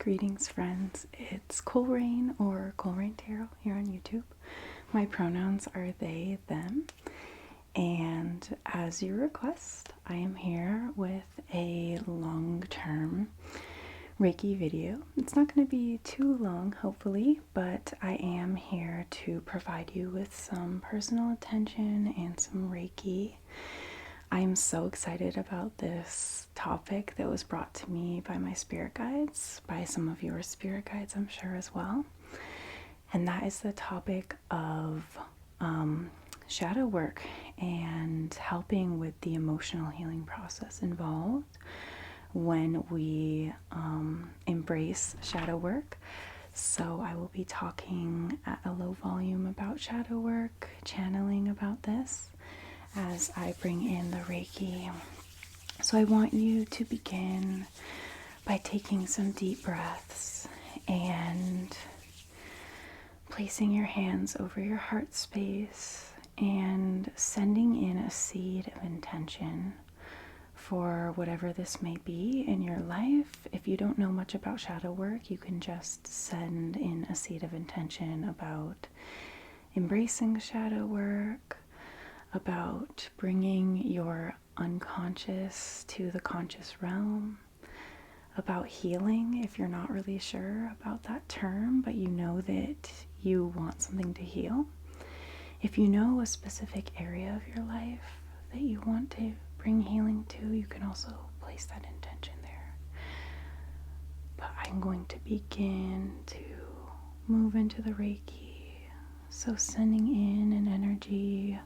Greetings, friends. It's Cool Rain or Cool Rain Tarot here on YouTube. My pronouns are they, them. And as you request, I am here with a long-term Reiki video. It's not going to be too long, hopefully, but I am here to provide you with some personal attention and some Reiki. I am so excited about this topic that was brought to me by my spirit guides, by some of your spirit guides, I'm sure, as well. And that is the topic of shadow work and helping with the emotional healing process involved when we embrace shadow work. So I will be talking at a low volume about shadow work, channeling about this as I bring in the Reiki. So I want you to begin by taking some deep breaths and placing your hands over your heart space and sending in a seed of intention for whatever this may be in your life. If you don't know much about shadow work, you can just send in a seed of intention about embracing shadow work, about bringing your unconscious to the conscious realm, about healing if you're not really sure about that term, but you know that you want something to heal. If you know a specific area of your life that you want to bring healing to, you can also place that intention there. But I'm going to begin to move into the Reiki. So sending in an energy,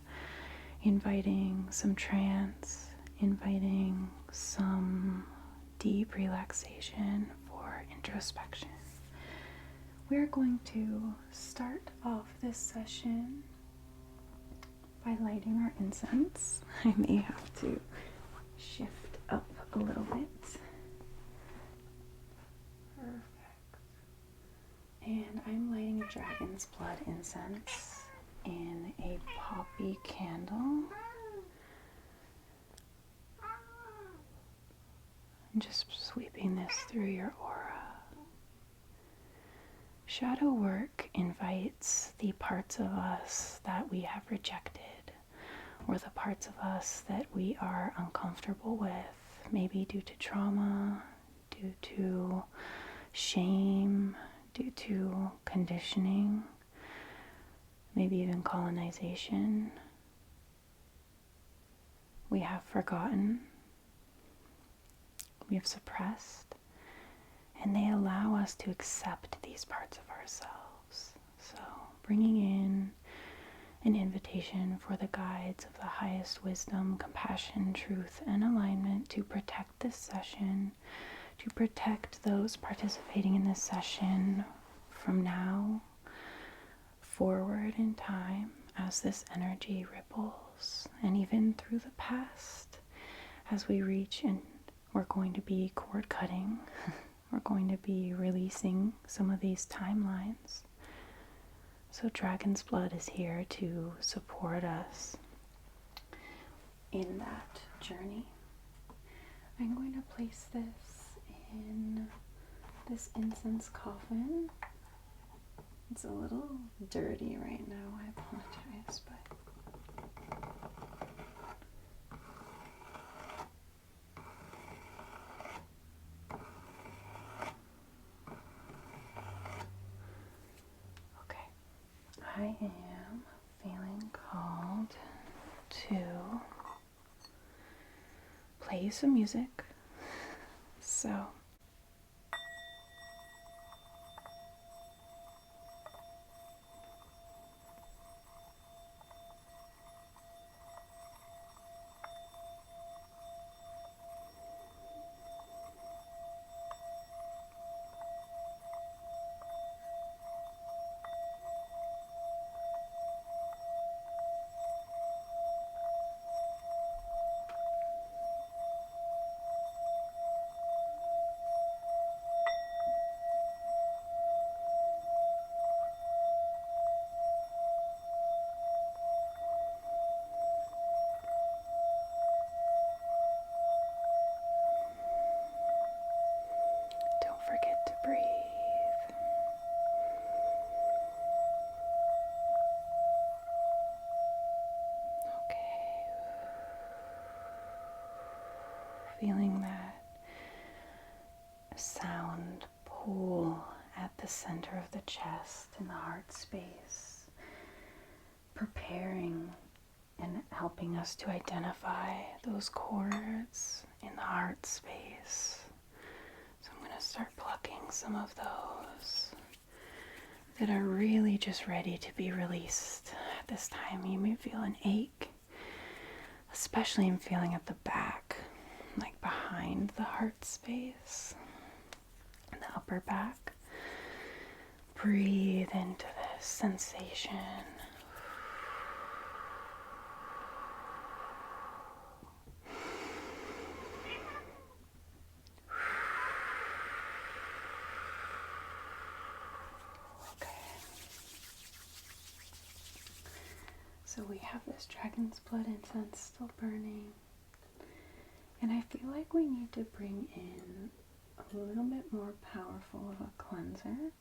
inviting some trance, inviting some deep relaxation for introspection. We're going to start off this session by lighting our incense. I may have to shift up a little bit. Perfect. And I'm lighting a dragon's blood incense in a poppy candle. And just sweeping this through your aura. Shadow work invites the parts of us that we have rejected, or the parts of us that we are uncomfortable with, maybe due to trauma, due to shame, due to conditioning, maybe even colonization. We have forgotten, we have suppressed, and they allow us to accept these parts of ourselves. So bringing in an invitation for the guides of the highest wisdom, compassion, truth, and alignment to protect this session, to protect those participating in this session from now forward in time as this energy ripples, and even through the past as we reach, and we're going to be cord cutting. We're going to be releasing some of these timelines. So Dragon's Blood is here to support us in that journey. I'm going to place this in this incense coffin. It's a little dirty right now, I apologize, but okay. I am feeling called to play some music. So pull at the center of the chest in the heart space, preparing and helping us to identify those cords in the heart space. So I'm going to start plucking some of those that are really just ready to be released at this time. You may feel an ache, especially I'm feeling at the back, like behind the heart space, and the upper back. Breathe into this sensation. So we have this dragon's blood incense still burning. And I feel like we need to bring in a little bit more powerful of a cleanser.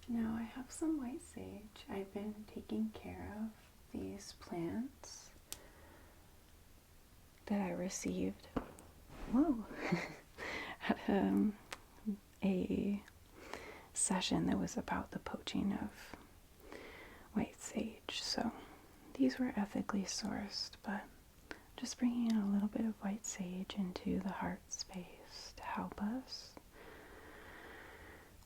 Now I have some white sage. I've been taking care of these plants that I received at a session that was about the poaching of white sage. So these were ethically sourced, but just bringing in a little bit of white sage into the heart space to help us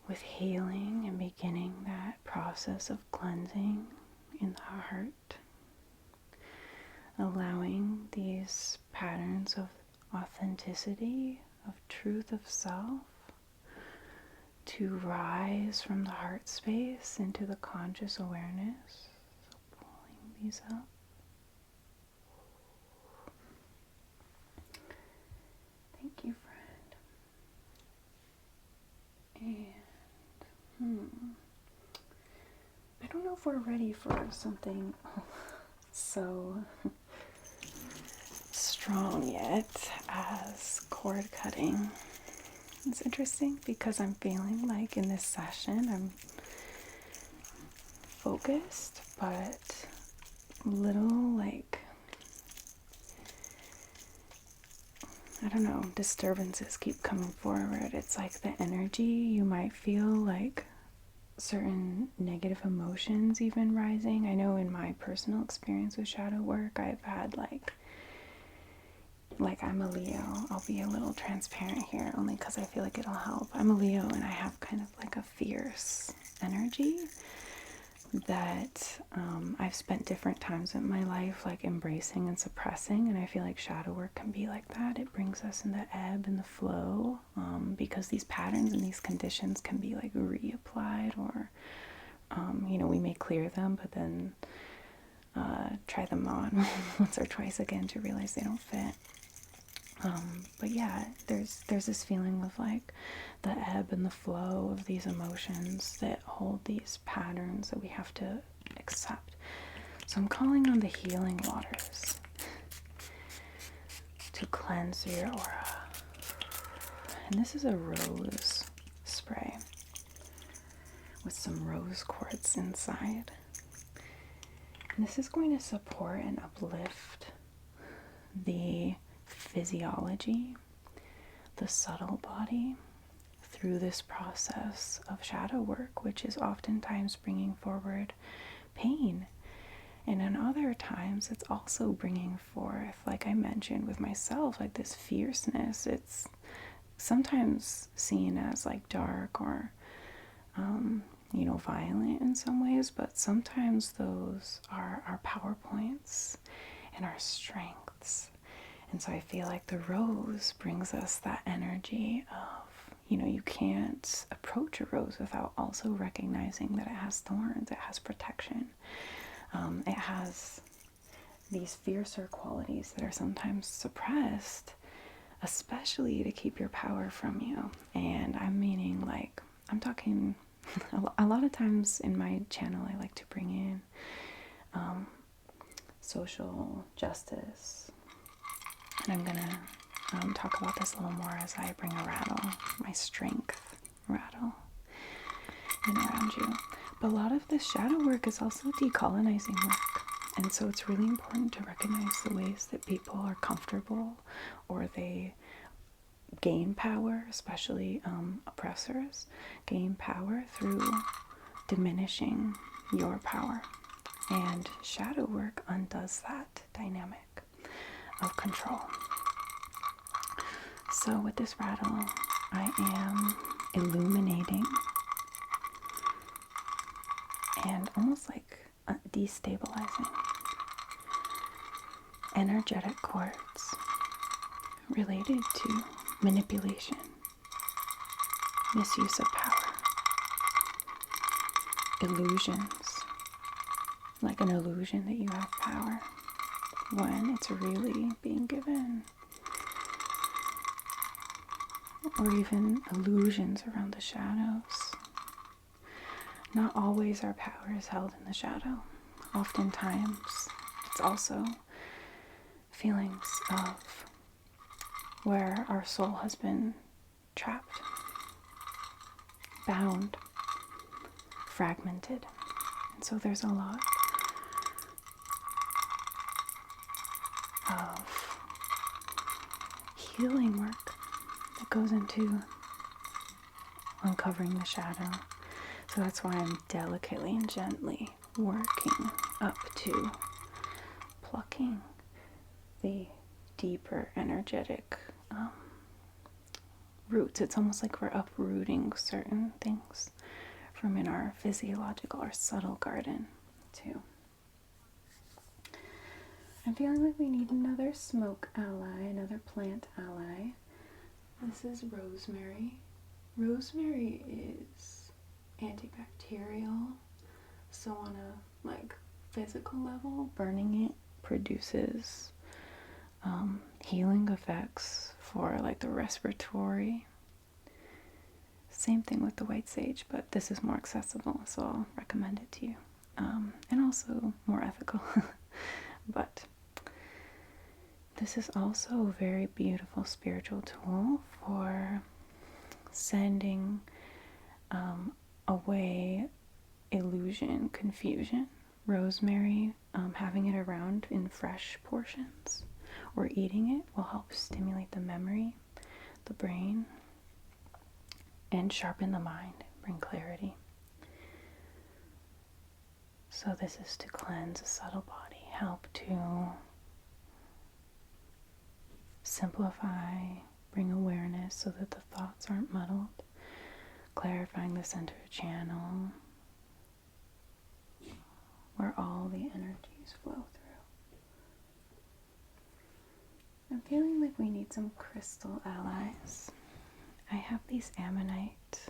with healing and beginning that process of cleansing in the heart, allowing these patterns of authenticity, of truth of self, to rise from the heart space into the conscious awareness. So pulling these up. Thank you, friend. And I don't know if we're ready for something so strong yet as cord cutting. It's interesting because I'm feeling like in this session I'm focused, but little like, I don't know, disturbances keep coming forward. It's like the energy, you might feel like certain negative emotions even rising. I know in my personal experience with shadow work, I've had like I'm a Leo. I'll be a little transparent here only because I feel like it'll help. I'm a Leo and I have kind of like a fierce energy that I've spent different times in my life like embracing and suppressing, and I feel like shadow work can be like that. It brings us in the ebb and the flow, because these patterns and these conditions can be like reapplied, or we may clear them but then try them on once or twice again to realize they don't fit. But yeah, there's this feeling of like the ebb and the flow of these emotions that hold these patterns that we have to accept. So I'm calling on the healing waters to cleanse your aura. And this is a rose spray with some rose quartz inside. And this is going to support and uplift the physiology, the subtle body, through this process of shadow work, which is oftentimes bringing forward pain. And in other times, it's also bringing forth, like I mentioned with myself, like this fierceness. It's sometimes seen as like dark or, violent in some ways, but sometimes those are our power points and our strengths. And so I feel like the rose brings us that energy of, you can't approach a rose without also recognizing that it has thorns, it has protection. It has these fiercer qualities that are sometimes suppressed, especially to keep your power from you. And I'm meaning like, I'm talking a lot of times in my channel, I like to bring in social justice. And I'm gonna talk about this a little more as I bring a rattle, my strength rattle, around you. But a lot of this shadow work is also decolonizing work. And so it's really important to recognize the ways that people are comfortable or they gain power, especially oppressors, gain power through diminishing your power. And shadow work undoes that dynamic of control. So with this rattle, I am illuminating and almost like destabilizing energetic cords related to manipulation, misuse of power, illusions, like an illusion that you have power when it's really being given, or even illusions around the shadows. Not always our power is held in the shadow. Oftentimes, it's also feelings of where our soul has been trapped, bound, fragmented. And so there's a lot of healing work that goes into uncovering the shadow. So that's why I'm delicately and gently working up to plucking the deeper energetic roots. It's almost like we're uprooting certain things from in our physiological or subtle garden too. I'm feeling like we need another smoke ally, another plant ally. This is rosemary. Rosemary is antibacterial, so on a physical level, burning it produces healing effects for the respiratory. Same thing with the white sage, but this is more accessible, so I'll recommend it to you, and also more ethical. But this is also a very beautiful spiritual tool for sending away illusion, confusion. Rosemary, having it around in fresh portions or eating it will help stimulate the memory, the brain, and sharpen the mind, bring clarity. So this is to cleanse a subtle body, help to simplify, bring awareness so that the thoughts aren't muddled, clarifying the center channel where all the energies flow through. I'm feeling like we need some crystal allies. I have these ammonite.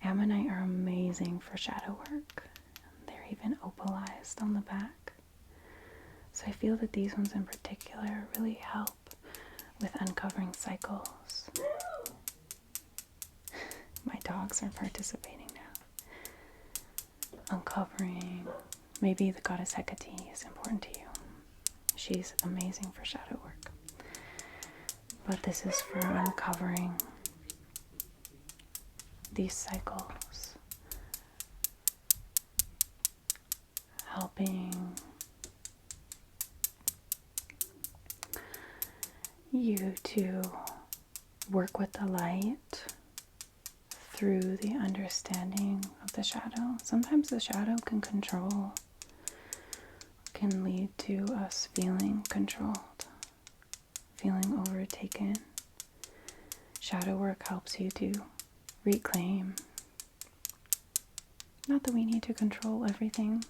Ammonite are amazing for shadow work. They're even opalized on the back. So I feel that these ones in particular really help with uncovering cycles. My dogs are participating now. Uncovering, maybe the goddess Hecate is important to you. She's amazing for shadow work. But this is for uncovering these cycles, helping you to work with the light through the understanding of the shadow. Sometimes the shadow can control, can lead to us feeling controlled, feeling overtaken. Shadow work helps you to reclaim, not that we need to control everything,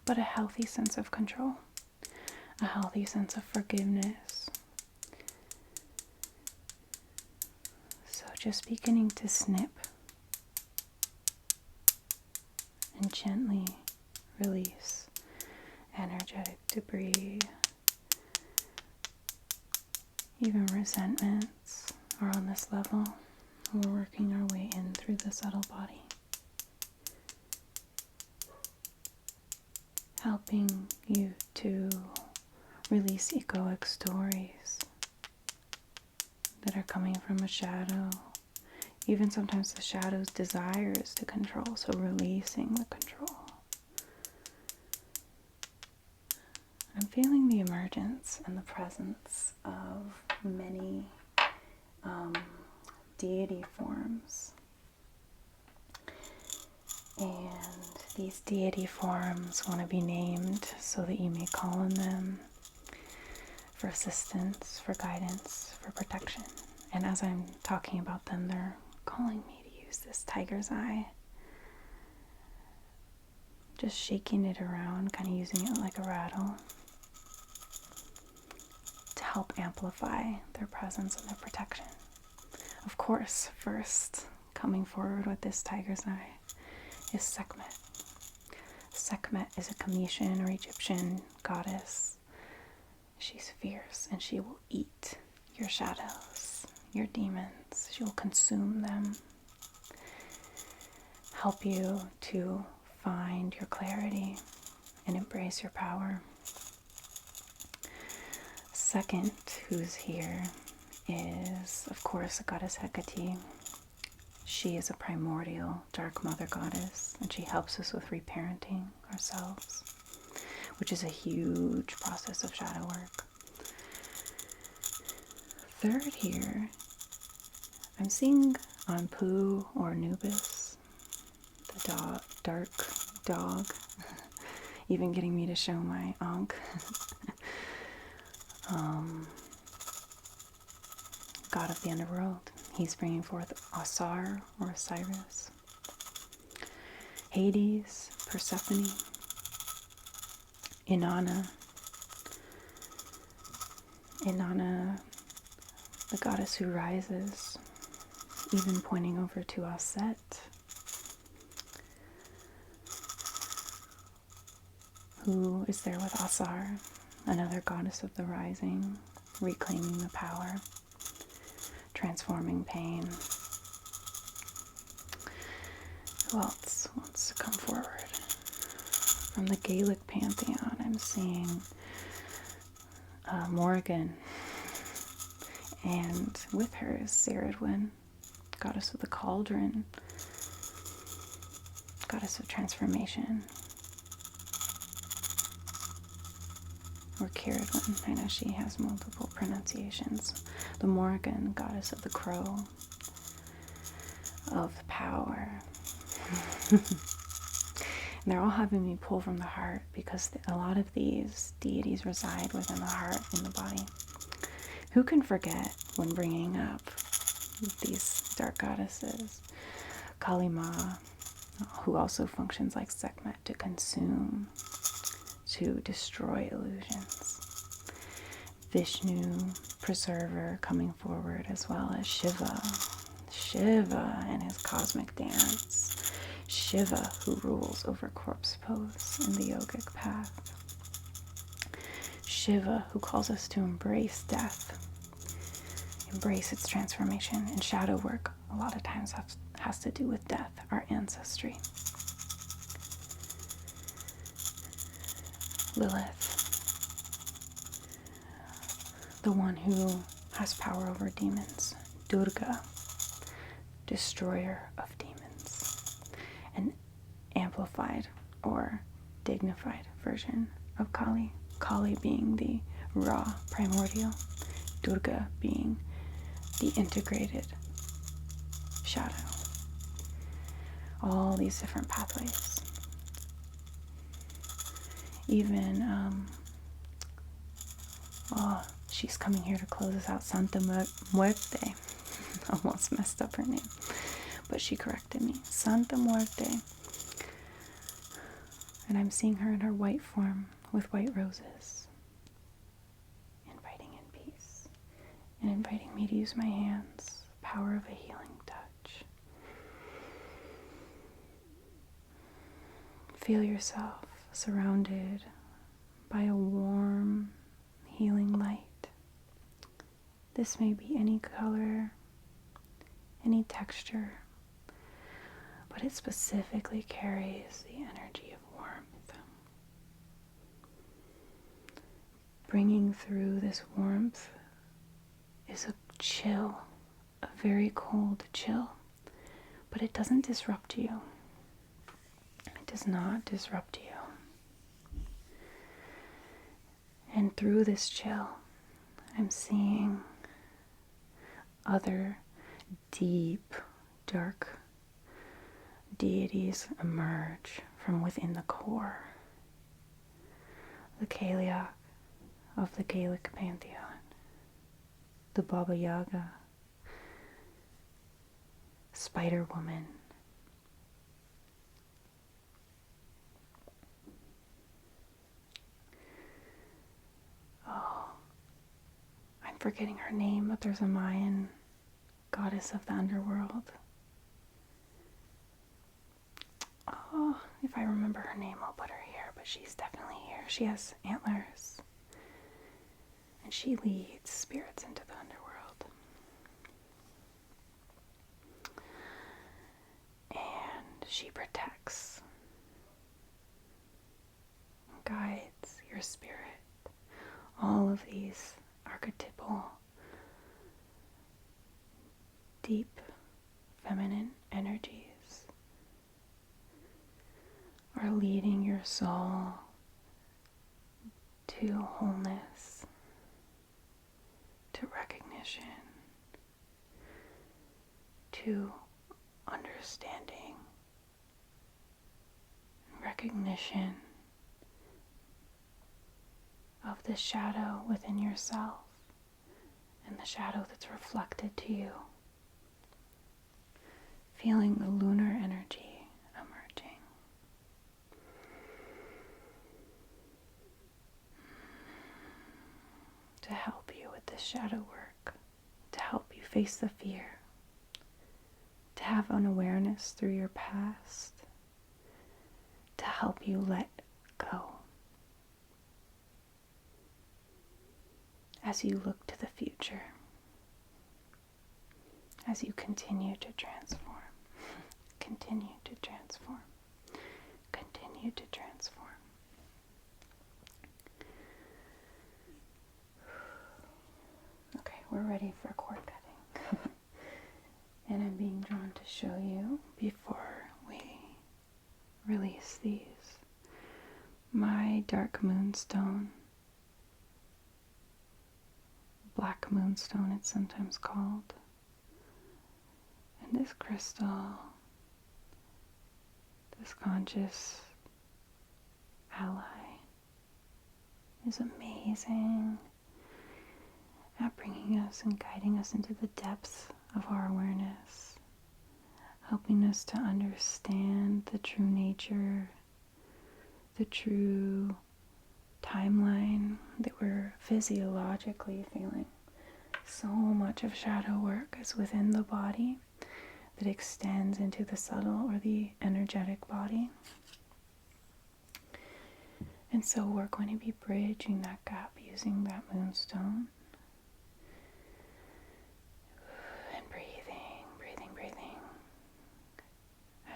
but a healthy sense of control, a healthy sense of forgiveness. So just beginning to snip and gently release energetic debris, even resentments are on this level. We're working our way in through the subtle body, helping you to release egoic stories that are coming from a shadow. Even sometimes the shadow's desire is to control, so releasing the control. I'm feeling the emergence and the presence of many deity forms. And these deity forms want to be named so that you may call on them for assistance, for guidance, for protection. And as I'm talking about them, they're calling me to use this tiger's eye. Just shaking it around, kind of using it like a rattle to help amplify their presence and their protection. Of course, first coming forward with this tiger's eye is Sekhmet. Sekhmet is a Cometian or Egyptian goddess. She's fierce and she will eat your shadows, your demons. She will consume them. Help you to find your clarity and embrace your power. Second, who's here is, of course, a goddess Hecate. She is a primordial dark mother goddess, and she helps us with reparenting ourselves, which is a huge process of shadow work. Third here, I'm seeing Anpu or Anubis, the dark dog, even getting me to show my Ankh. God of the underworld. He's bringing forth Asar or Osiris. Hades, Persephone. Inanna, the goddess who rises, even pointing over to Aset. Who is there with Asar, another goddess of the rising, reclaiming the power, transforming pain. Who else wants to come forward? From the Gaelic pantheon, I'm seeing Morrigan, and with her is Ceridwen, goddess of the cauldron, goddess of transformation. Or Ceridwen, I know she has multiple pronunciations. The Morrigan, goddess of the crow, of power. And they're all having me pull from the heart because a lot of these deities reside within the heart and the body. Who can forget when bringing up these dark goddesses? Kali Ma, who also functions like Sekhmet, to consume, to destroy illusions. Vishnu, preserver, coming forward, as well as Shiva. Shiva and his cosmic dance. Shiva, who rules over corpse pose in the yogic path. Shiva, who calls us to embrace death, embrace its transformation. And shadow work a lot of times has to do with death, our ancestry. Lilith, the one who has power over demons. Durga, destroyer of demons. An amplified or dignified version of Kali. Kali being the raw primordial, Durga being the integrated shadow. All these different pathways. Even, she's coming here to close us out, Santa Muerte. Almost messed up her name, but she corrected me. Santa Muerte. And I'm seeing her in her white form with white roses, inviting in peace and inviting me to use my hands, power of a healing touch. Feel yourself surrounded by a warm, healing light. This may be any color, any texture, but it specifically carries the energy of warmth. Bringing through this warmth is a chill, a very cold chill, but it doesn't disrupt you. It does not disrupt you. And through this chill, I'm seeing other deep, dark deities emerge from within the core. The Kaliak of the Gaelic pantheon, the Baba Yaga, Spider Woman, I'm forgetting her name, but there's a Mayan goddess of the underworld. Oh, if I remember her name, I'll put her here, but she's definitely here. She has antlers, and she leads spirits into the underworld. And she protects, guides your spirit. All of these archetypal, deep, feminine energies are leading your soul to wholeness, to recognition, to understanding, and recognition of the shadow within yourself and the shadow that's reflected to you. Feeling the lunar energy emerging. To help you with this shadow work, to help you face the fear, to have an awareness through your past, to help you let go as you look to the future, as you continue to transform, continue to transform, continue to transform. Okay, we're ready for cord cutting. And I'm being drawn to show you, before we release these, my dark moonstone, black moonstone it's sometimes called. And this crystal, this conscious ally, is amazing at bringing us and guiding us into the depths of our awareness, helping us to understand the true nature, the true timeline that we're physiologically feeling. So much of shadow work is within the body that extends into the subtle or the energetic body. And so we're going to be bridging that gap using that moonstone. And breathing, breathing, breathing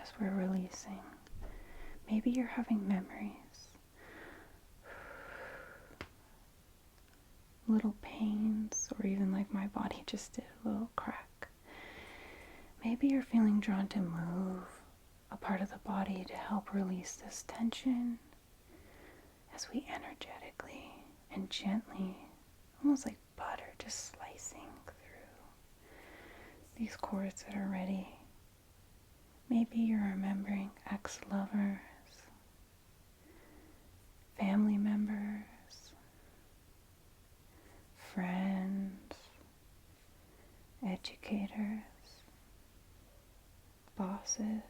as we're releasing. Maybe you're having memories, little pains, or even like my body just did, a little crack. Maybe you're feeling drawn to move a part of the body to help release this tension as we energetically and gently, almost like butter, just slicing through these cords that are ready. Maybe you're remembering ex-lovers, family members, friends, educators, bosses.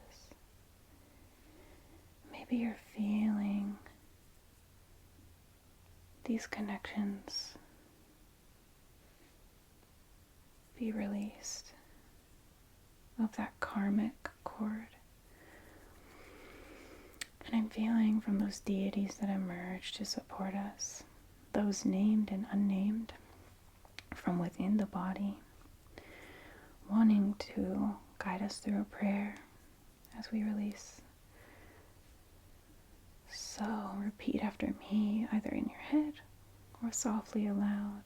Maybe you're feeling these connections be released of that karmic cord. And I'm feeling from those deities that emerge to support us, those named and unnamed, from within the body, wanting to guide us through a prayer as we release. So repeat after me, either in your head or softly aloud.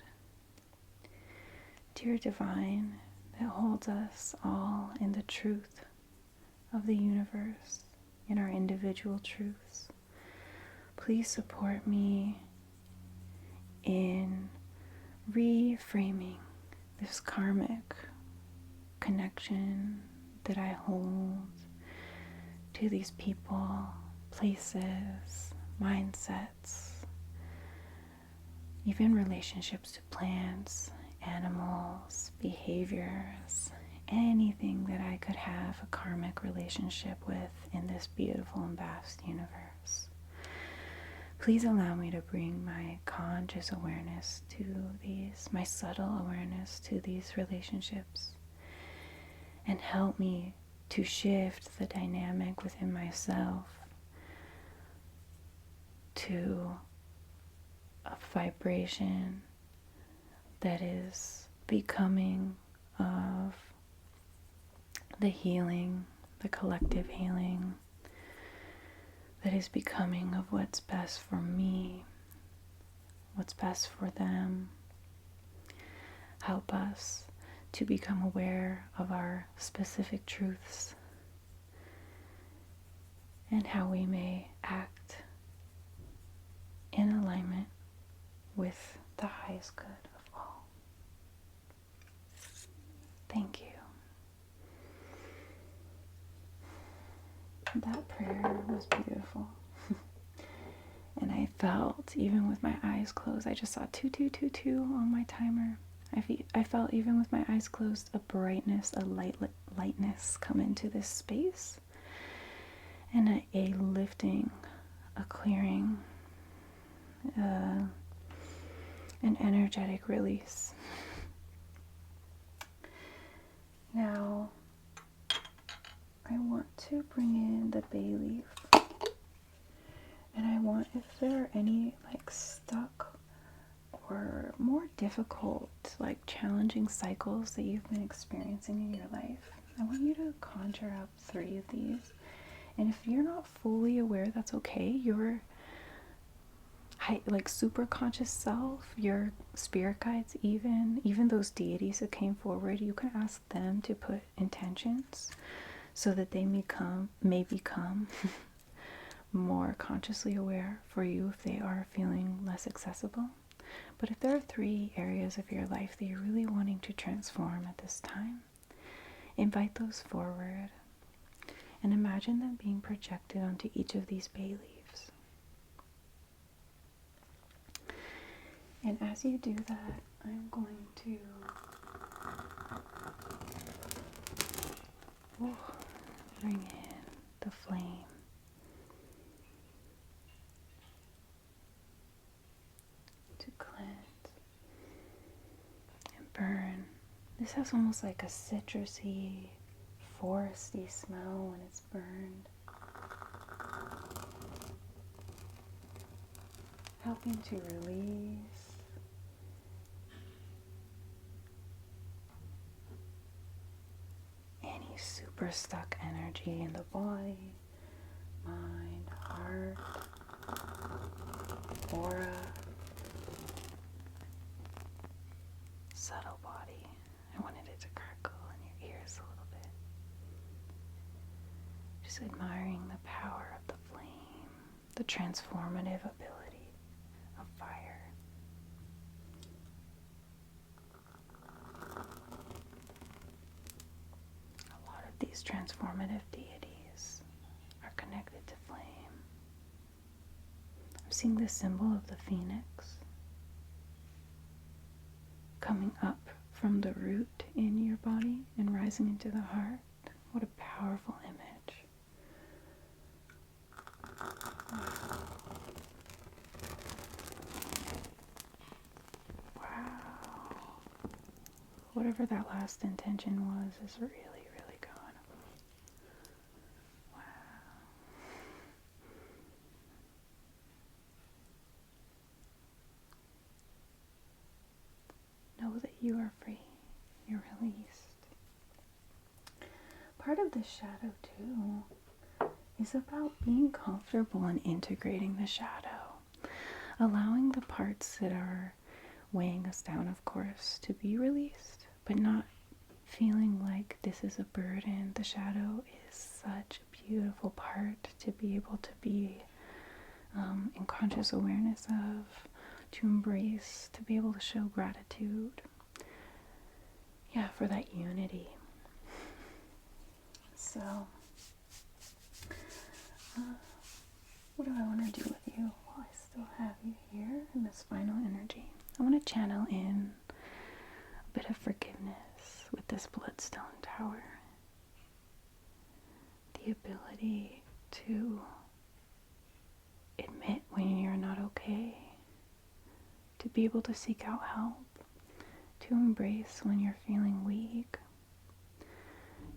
Dear Divine, that holds us all in the truth of the universe, in our individual truths, please support me in reframing this karmic connection that I hold to these people, places, mindsets, even relationships to plants, animals, behaviors, anything that I could have a karmic relationship with in this beautiful and vast universe. Please allow me to bring my conscious awareness to these, my subtle awareness to these relationships, and help me to shift the dynamic within myself to a vibration that is becoming of the healing, the collective healing, that is becoming of what's best for me, what's best for them. Help us to become aware of our specific truths and how we may act in alignment with the highest good of all. Thank you. That prayer was beautiful. And I felt, even with my eyes closed, I just saw 2222 on my timer. I felt, even with my eyes closed, a brightness, a lightness come into this space. And a lifting, a clearing, an energetic release. Now, I want to bring in the bay leaf, and I want, if there are any stuck or more difficult, challenging cycles that you've been experiencing in your life, I want you to conjure up 3 of these. And if you're not fully aware, that's okay. Your super conscious self, your spirit guides, even those deities that came forward, you can ask them to put intentions so that they may become more consciously aware for you if they are feeling less accessible. But if there are 3 areas of your life that you're really wanting to transform at this time, invite those forward and imagine them being projected onto each of these bay leaves. And as you do that, I'm going to bring in the flame to cleanse and burn. This has almost like a citrusy, foresty smell when it's burned, helping to release any super stuck energy in the body, mind, heart, aura, subtle body. I wanted it to crackle in your ears a little bit. Just admiring the power of the flame, the transformative ability of fire. A lot of these transformative deities are connected to flame. I'm seeing the symbol of the phoenix coming up from the root in your body and rising into the heart. What a powerful image. Wow. Whatever that last intention was is really, really gone. Wow. Know that you are free. You're released. Part of the shadow, too, is about being comfortable and integrating the shadow. Allowing the parts that are weighing us down, of course, to be released, but not feeling like this is a burden. The shadow is such a beautiful part to be able to be in conscious awareness of, to embrace, to be able to show gratitude. Yeah, for that unity. So, what do I want to do with you while I still have you here in this final energy? I want to channel in a bit of forgiveness with this bloodstone tower. The ability to admit when you're not okay, to be able to seek out help, to embrace when you're feeling weak,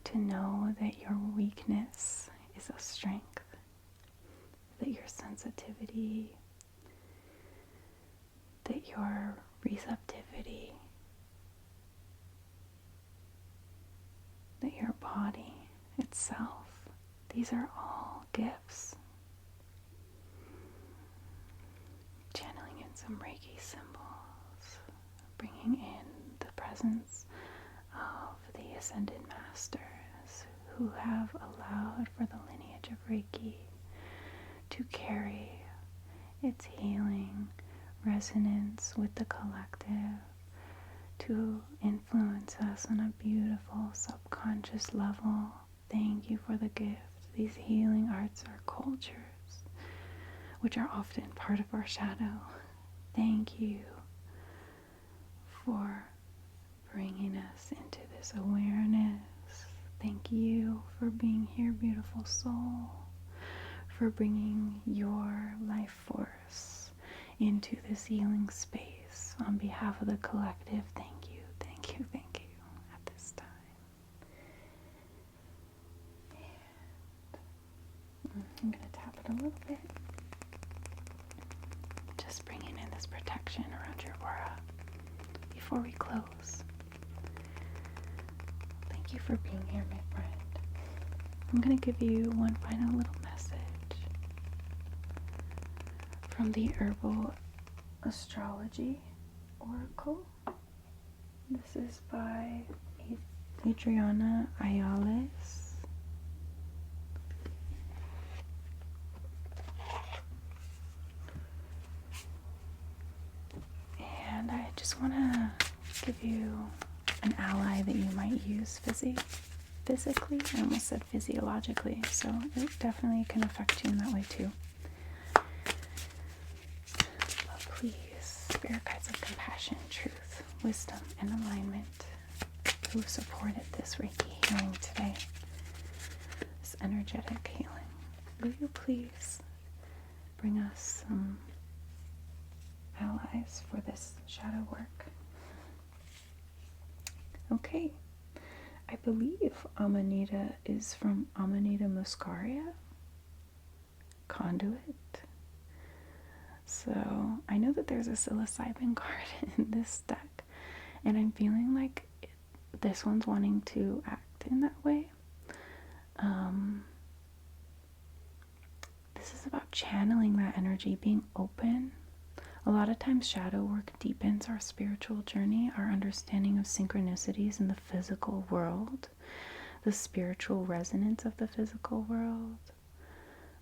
to know that your weakness is a strength, that your sensitivity, that your receptivity, that your body itself, these are all gifts. Channeling in some Reiki symbols, bringing in the presence of the Ascended Masters who have allowed for the lineage of Reiki to carry its healing resonance with the collective, to influence us on a beautiful subconscious level. Thank you for the gift. These healing arts are cultures, which are often part of our shadow. Thank you for bringing us into this awareness. Thank you for being here, beautiful soul, for bringing your life force into this healing space on behalf of the collective. Thank you, thank you, thank you at this time. And I'm going to tap it a little bit. Just bringing in this protection around your aura before we close. Thank you for being here, my friend. I'm going to give you one final little message from the Herbal Astrology Oracle. This is by Adriana Ayales. And I just want to give you an ally that you might use physically. I almost said physiologically, so it definitely can affect you in that way too. But please, spirit guides of compassion, truth, wisdom, and alignment who supported this Reiki healing today, this energetic healing, will you please bring us some allies for this shadow work? Okay, I believe Amanita is from Amanita muscaria, conduit. So I know that there's a psilocybin card in this deck, and I'm feeling like this one's wanting to act in that way. This is about channeling that energy, being open. A lot of times shadow work deepens our spiritual journey, our understanding of synchronicities in the physical world, the spiritual resonance of the physical world,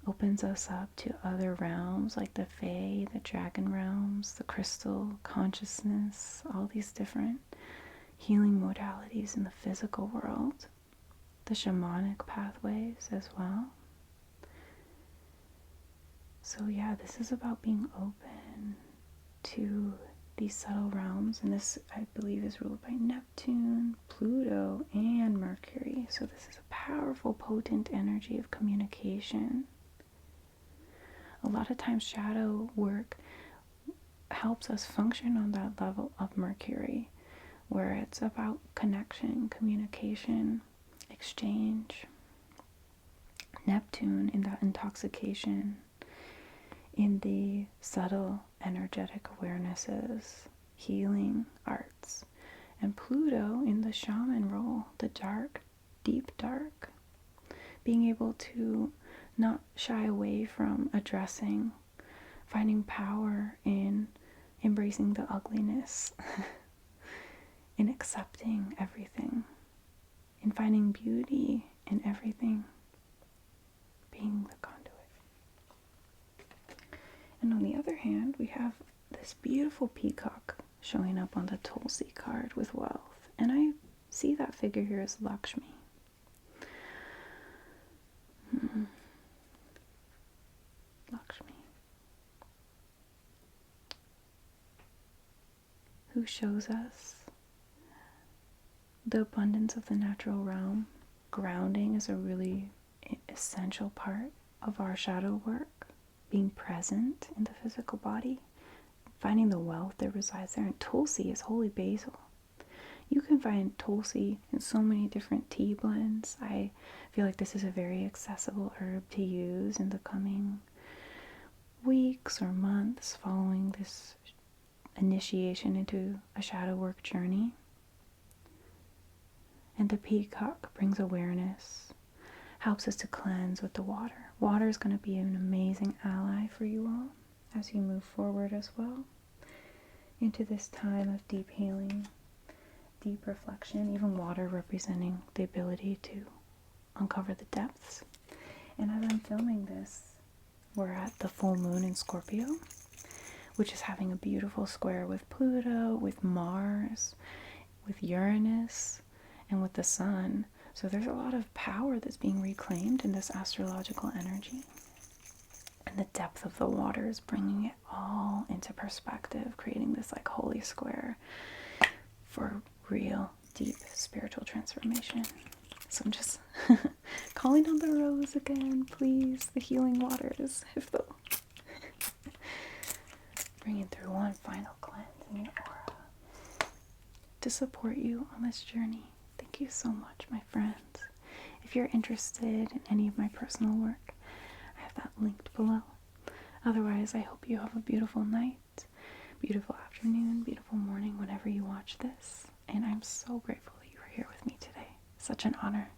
opens us up to other realms like the Fae, the dragon realms, the crystal consciousness, all these different healing modalities in the physical world, the shamanic pathways as well. So yeah, this is about being open to these subtle realms, and this, I believe, is ruled by Neptune, Pluto, and Mercury. So this is a powerful, potent energy of communication. A lot of times shadow work helps us function on that level of Mercury, where it's about connection, communication, exchange. Neptune in that intoxication, in the subtle energetic awarenesses, healing arts, and Pluto in the shaman role, the dark, deep dark, being able to not shy away from addressing, finding power in embracing the ugliness, in accepting everything, in finding beauty in everything, being the conduit. And on the other hand, we have this beautiful peacock showing up on the Tulsi card with wealth. And I see that figure here as Lakshmi. who shows us the abundance of the natural realm. Grounding is a really essential part of our shadow work. Being present in the physical body, finding the wealth that resides there. And Tulsi is holy basil. You can find Tulsi in so many different tea blends. I feel like this is a very accessible herb to use in the coming weeks or months following this initiation into a shadow work journey. And the peacock brings awareness, helps us to cleanse with the water. Water is going to be an amazing ally for you all as you move forward as well into this time of deep healing, deep reflection, even water representing the ability to uncover the depths. And as I'm filming this, we're at the full moon in Scorpio, which is having a beautiful square with Pluto, with Mars, with Uranus, and with the sun. So there's a lot of power that's being reclaimed in this astrological energy. And the depth of the water is bringing it all into perspective, creating this like holy square for real deep spiritual transformation. So I'm just calling on the rose again, please, the healing waters, if they'll bring it through one final cleanse in your aura to support you on this journey. Thank you so much, my friends. If you're interested in any of my personal work, I have that linked below. Otherwise, I hope you have a beautiful night, beautiful afternoon, beautiful morning whenever you watch this. And I'm so grateful that you were here with me today. Such an honor.